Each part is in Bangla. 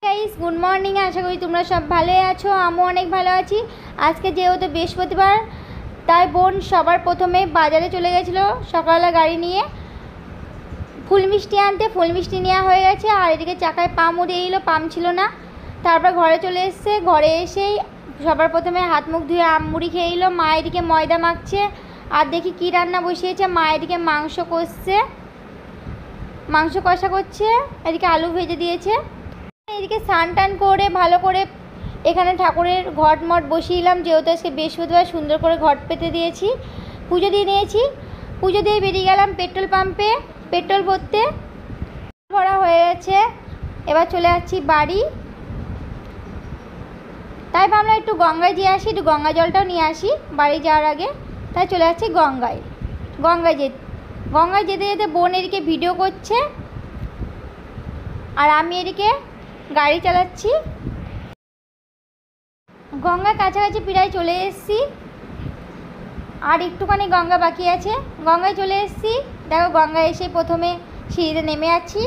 गाइस गुड मर्निंग आशा करी तुम्हारा सब भालो आछो आमिও अनेक भालो आछि। आज के जेहेतु बृहस्पतिवार ताई बोन सबार प्रथमे बाजारे चले गेछिलो सकालबेला गाड़ी निये फुल मिष्टि आनते। फुल मिष्टि नेওয়া হয়ে গেছে আর এদিকে চাকায় পাম উড়ে এলো, পাম ছিল না। তারপর ঘরে চলে এসেছে। ঘরে এসেই সবার প্রথমে হাত মুখ ধুয়ে আম মুড়ি খেয়ে এলো। মা এদিকে ময়দা মাখছে আর দেখি কি রান্না বসিয়েছে। মা এদিকে মাংস কষছে, মাংস কষা করছে, এদিকে আলু ভেজে দিয়েছে। এদিকে স্নান টান করে ভালো করে এখানে ঠাকুরের ঘট মট বসিয়ে দিলাম। যেহেতু আজকে বৃহস্পতিবার সুন্দর করে ঘট পেতে দিয়েছি, পুজো দিয়ে নিয়েছি। পুজো দিয়ে বেরিয়ে গেলাম পেট্রোল পাম্পে পেট্রোল ভরতে। ভরা হয়ে গেছে, এবার চলে যাচ্ছি বাড়ি। তাই ভাবলাম একটু গঙ্গায় যেয়ে আসি, একটু গঙ্গা জলটাও নিয়ে আসি বাড়ি যাওয়ার আগে। তাই চলে যাচ্ছি গঙ্গায়। গঙ্গায় যেতে যেতে বোন এদিকে ভিডিও করছে আর আমি এদিকে গাড়ি চালাচ্ছি। গঙ্গার কাছাকাছি প্রায় চলে এসেছি, আর একটুখানি গঙ্গা বাকি আছে। গঙ্গায় চলে এসেছি। দেখো গঙ্গায় এসে প্রথমে সিঁড়িতে নেমে আছি,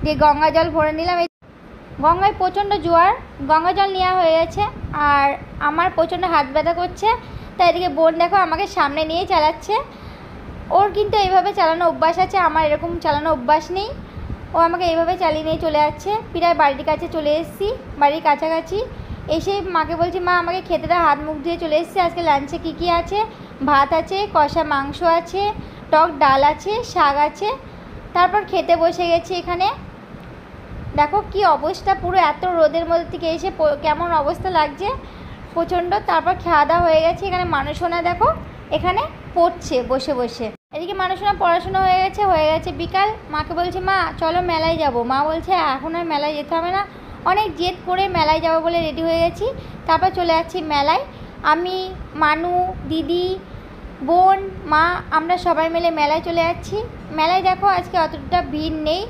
দিয়ে গঙ্গা জল ভরে নিলাম। গঙ্গায় প্রচণ্ড জোয়ার, গঙ্গা জল নেওয়া হয়ে গেছে আর আমার প্রচণ্ড হাত ব্যথা করছে। তাই এদিকে বোন দেখো আমাকে সামনে নিয়ে চালাচ্ছে। ওর কিন্তু এইভাবে চালানো অভ্যাস আছে, আমার এরকম চালানো অভ্যাস নেই। ও আমাকে এইভাবে চালিয়ে নিয়ে চলে যাচ্ছে। প্রায় বাড়ির কাছে চলে এসেছি, বাড়ির কাছাকাছি এসে মাকে বলছি মা আমাকে খেতে দাও। হাত মুখ ধুয়ে চলে এসেছি। আজকে লাঞ্চে কী কী আছে? ভাত আছে, কষা মাংস আছে, টক ডাল আছে, শাক আছে। তারপর খেতে বসে গেছি। এখানে দেখো কি অবস্থা, পুরো এত রোদের মধ্যে থেকে এসে কেমন অবস্থা লাগছে, প্রচণ্ড। তারপর খাওয়া দাওয়া হয়ে গেছে। এখানে মানুষোনা দেখো এখানে পড়ছে বসে বসে। এদিকে মানুষোনা পড়াশোনা হয়ে গেছে বিকাল। মাকে বলছি মা চলো মেলায় যাব। মা বলছে এখন আর মেলায় যেতে হবে না, অনেক জেদ করে মেলায় যাবো বলে রেডি হয়ে গেছি। তারপর চলে যাচ্ছি মেলায়। আমি, মানু, দিদি, বোন, মা আমরা সবাই মিলে মেলায় চলে যাচ্ছি। মেলায় দেখো আজকে অতটা ভিড় নেই,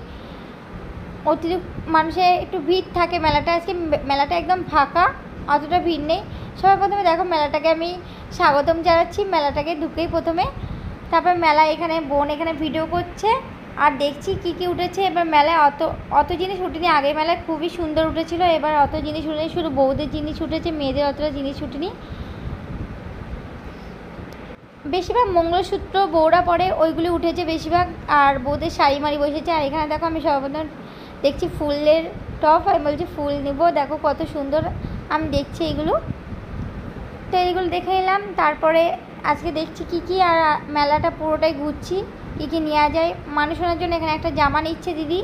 অতিরিক্ত মানুষের একটু ভিড় থাকে মেলাটা। আজকে মেলাটা একদম ফাঁকা, অতটা ভিড় নেই। সবার প্রথমে দেখো মেলাটাকে আমি স্বাগতম জানাচ্ছি মেলাটাকে ঢুকেই প্রথমে। তারপর মেলা এখানে বোন এখানে ভিডিও করছে আর দেখছি কি কি উঠেছে। এবার মেলায় অত জিনিস উঠেনি, আগে মেলায় খুবই সুন্দর উঠেছিল। এবার অত জিনিস উঠেনি, শুধু বউদের জিনিস উঠেছে, মেয়েদের অতটা জিনিস উঠেনি। বেশিরভাগ মঙ্গলসূত্র বউরা পরে ওইগুলি উঠেছে বেশিরভাগ, আর বউদের শাড়ি মারি বসেছে। আর এখানে দেখো আমি সর্বপ্রথম দেখছি ফুলের টপ। আমি বলছি ফুল নেব, দেখো কত সুন্দর। আমি দেখছি এইগুলো, তো এইগুলো দেখে এলাম। তারপরে আজকে দেখছি কি কি, আর মেলাটা পুরোটাই ঘুরছি কী কী নেওয়া যায়। মানুষজনের জন্য এখানে একটা জামা নিচ্ছে দিদি,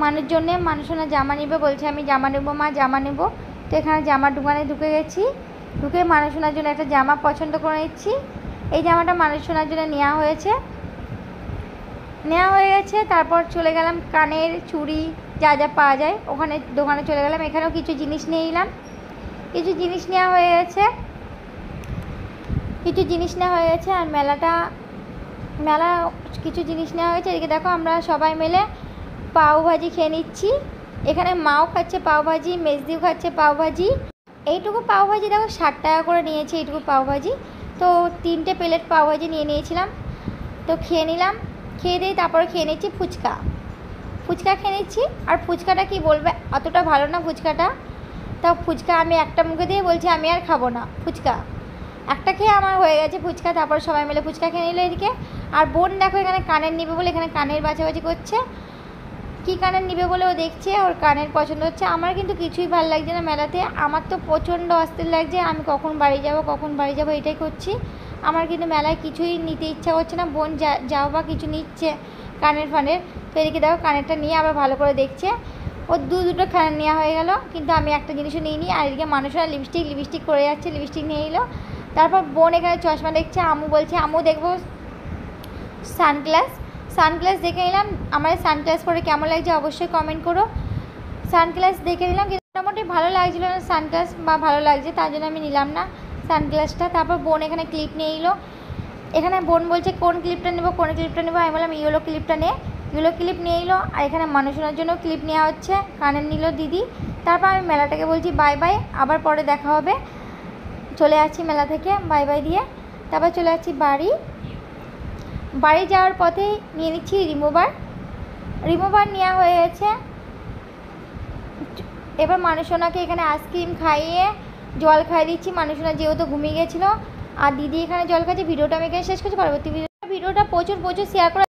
মানুষজনের জামা নেবে বলছে। আমি জামা নেবো মা, জামা নেব। তো এখানে জামার দোকানে ঢুকে গেছি, ঢুকে মানুষজনের জন্য একটা জামা পছন্দ করে নিচ্ছি। এই জামাটা মানুষজনের জন্য নেওয়া হয়ে গেছে। তারপর চলে গেলাম কানের চুড়ি যা যা পাওয়া যায় ওখানে দোকানে চলে গেলাম। এখানেও কিছু জিনিস নিয়ে এলাম, কিছু জিনিস নেওয়া হয়ে গেছে। আর মেলা কিছু জিনিস নেওয়া হয়েছে। এদিকে দেখো আমরা সবাই মিলে পাও ভাজি খেয়ে নিচ্ছি। এখানে মাও খাচ্ছে পাও ভাজি, মেজদিও খাচ্ছে পাও ভাজি। এইটুকু পাও ভাজি দেখো 60 টাকা করে নিয়েছে এইটুকু পাও ভাজি। তো 3টে প্লেট পাও ভাজি নিয়ে নিয়েছিলাম, তো খেয়ে নিলাম। খেয়ে দিয়ে তারপরে খেয়ে নিচ্ছি ফুচকা খেয়ে নিচ্ছি। আর ফুচকাটা কি বলবে, অতটা ভালো না ফুচকাটা। তাও ফুচকা আমি একটা মুখে দিয়ে বলছি আমি আর খাবো না ফুচকা। একটা খেয়ে আমার হয়ে গেছে ফুচকা। তারপর সবাই মিলে ফুচকা খেয়ে নিল এদিকে। আর বোন দেখো এখানে কানের নিবে বলে এখানে কানের বাছাবাছি করছে, কী কানের নিবে বলে ও দেখছে, ওর কানের পছন্দ হচ্ছে। আমার কিন্তু কিছুই ভালো লাগছে না মেলাতে, আমার তো প্রচণ্ড অস্থির লাগছে। আমি কখন বাড়ি যাব এটাই করছি। আমার কিন্তু মেলায় কিছুই নিতে ইচ্ছা করছে না। বোন যাও বা কিছু নিচ্ছে কানের ফানের। তো এদিকে দেখো কানেরটা নিয়ে আবার ভালো করে দেখছে। ওর দুটো কানের নেওয়া হয়ে গেল, কিন্তু আমি একটা জিনিসও নিইনি। আর এদিকে মানুষরা লিপস্টিক করে যাচ্ছে, লিপস্টিক নিয়ে এলো। তারপর বোন এখানে চশমা দেখছে। আমু বলছে আমু দেখবো সানগ্লাস দেখে নিলাম। আমার সানগ্লাস পরে কেমন লাগছে অবশ্যই কমেন্ট করো। সানগ্লাস দেখে নিলাম, কিন্তু মোটামুটি ভালো লাগছিলো না সানগ্লাস, বা ভালো লাগছে তার জন্য আমি নিলাম না সানগ্লাসটা। তারপর বোন এখানে ক্লিপ নিয়ে এলো। এখানে বোন বলছে কোন ক্লিপটা নেবো। আমি বললাম ইয়েলো ক্লিপটা ইয়েলো ক্লিপ নিয়ে এলো। আর এখানে মানুষজনের জন্য ক্লিপ নেওয়া হচ্ছে, কানের নিল দিদি। তারপর আমি মেলাটাকে বলছি বাই বাই, আবার পরে দেখা হবে। চলে যাচ্ছি মেলা থেকে বাই বাই দিয়ে। তারপর চলে যাচ্ছি বাড়ি যাওয়ার পথে নিয়ে নিচ্ছি রিমুভার নেওয়া হয়ে গেছে। এবার মানুষনাকে এখানে আইসক্রিম খাইয়ে জল খাইয়ে দিচ্ছি। মানুষনা যেহেতু ঘুমিয়ে গেছিলো, আর দিদি এখানে জল খাচ্ছে। ভিডিওটা আমি এখানে শেষ করছি। পরবর্তী ভিডিওটা প্রচুর শেয়ার করে